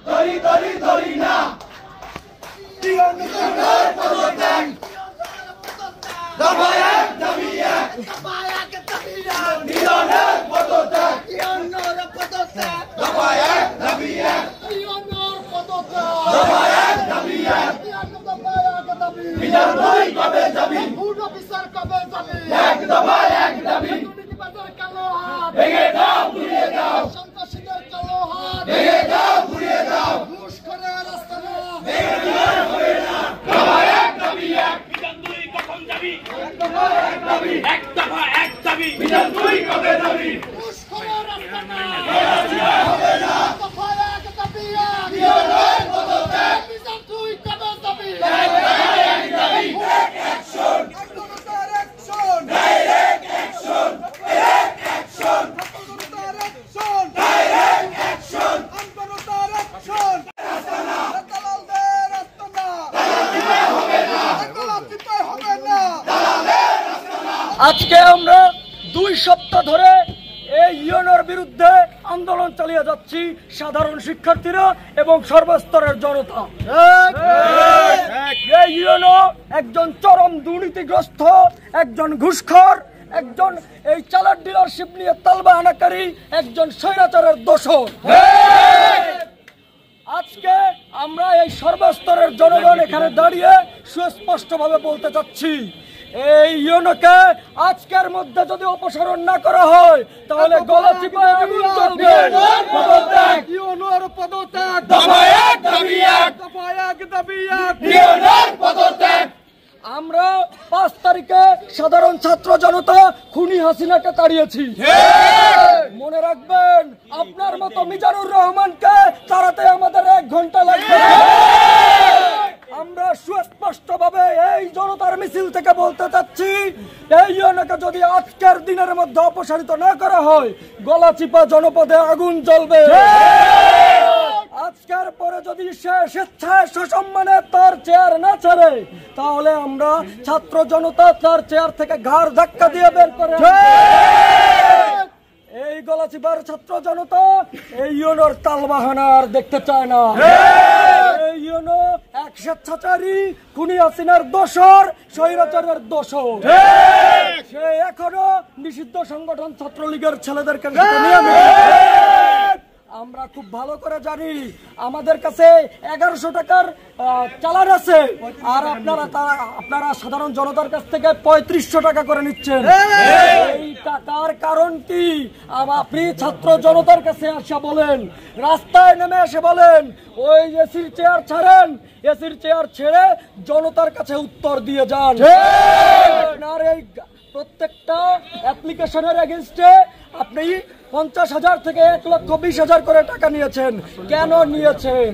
দরি দরি দরি না ইউনিয়নের পদত্যাগ দফা এক দাবি এক ইউনিয়নের পদত্যাগ দফা এক দাবি এক দফা এক দাবি এক বিচার তুই কবে যাবি এক দফা এক দাবি ভেঙে দাও ঘুরিয়ে দাও ভেঙে দাও ঘুরিয়ে দাও ভেঙে দিলে হবে না দফা এক দাবি এক বিচার তুই কখন যাবি এক দফা এক দাবি এক দফা এক দাবি বিচার তুই কবে যাবি হবে না দফা এক দাবি এক ইউনিয়নের পদত্যাগ বিচার তুই কবে যাবি এক দফা এক দাবি action direct action direct action direct action আজকে আমরা 2 সপ্তাহ ধরে এই ইউনোর বিরুদ্ধে আন্দোলন চালিয়ে যাচ্ছি, সাধারণ শিক্ষার্থীরা এবং সর্বস্তরের জনতা। এই ইউনো একজন চরম দুর্নীতিগ্রস্ত, একজন ঘুষখোর, একজন এই চালার ডিলারশিপ নিয়ে তালবাহানাকারী, একজন স্বৈরাচারের দোষর। আজকে আমরা এই সর্বস্তরের জনগণ এখানে দাঁড়িয়ে সুস্পষ্টভাবে বলতে চাচ্ছি, এই ইউনোকে আজকের মধ্যে যদি অপসারণ না করা হয় তাহলে গলা চিপায় আগুন জ্বলবে। ইউনোর পদত্যাগ দফা এক দাবি এক দফা এক দাবি এক ইউনিয়নের পদত্যাগ। আমরা 5 তারিখে সাধারণ ছাত্র জনতা খুনি হাসিনাকে তাড়িয়েছি। মনে রাখবেন, আপনার মতো মিজানুর রহমানকে তাড়াতে আমাদের 1 ঘন্টা লাগবে। আমরা সুস্পষ্টভাবে এই জনতার মিছিল থেকে বলতে চাচ্ছি, এই ইউনোকে যদি আজকের দিনের মধ্যে অপসারিত না করা হয় গলাচিপা জনপদে আগুন জ্বলবে। আজকের পরে যদি সে স্বেচ্ছায় সসম্মানে তার চেয়ার না ছাড়ে তাহলে আমরা ছাত্র জনতা তার চেয়ার থেকে ঘাড় ধাক্কা দিয়ে বের করে এই গলাচিপার ছাত্র জনতা এই ইউনোর তালবাহানা আর দেখতে চায় না। এই ইউনো এক স্বেচ্ছাচারী খুনি হাসিনার দোষর, স্বৈরাচারের দোষর। সে এখনো নিষিদ্ধ সংগঠন ছাত্রলীগের ছেলেদেরকে নিয়ে আমরা খুব ভালো করে জানি আমাদের কাছে 1100 টাকার চালান আছে, আর আপনারা সাধারণ জনতার কাছ থেকে 3500 টাকা করে নিচ্ছেন। এই টাকার কারণ কি? আপনি ছাত্র জনতার কাছে আসা বলেন, রাস্তায় নেমে এসে বলেন, ওই এসির চেয়ার ছাড়েন, এসির চেয়ার ছেড়ে জনতার কাছে উত্তর দিয়ে যান। আপনার এই প্রত্যেকটা অ্যাপ্লিকেশনের এগেইনস্টে আপনি 50,000 থেকে 1,20,000 করে টাকা নিয়েছেন। কেন নিয়েছেন?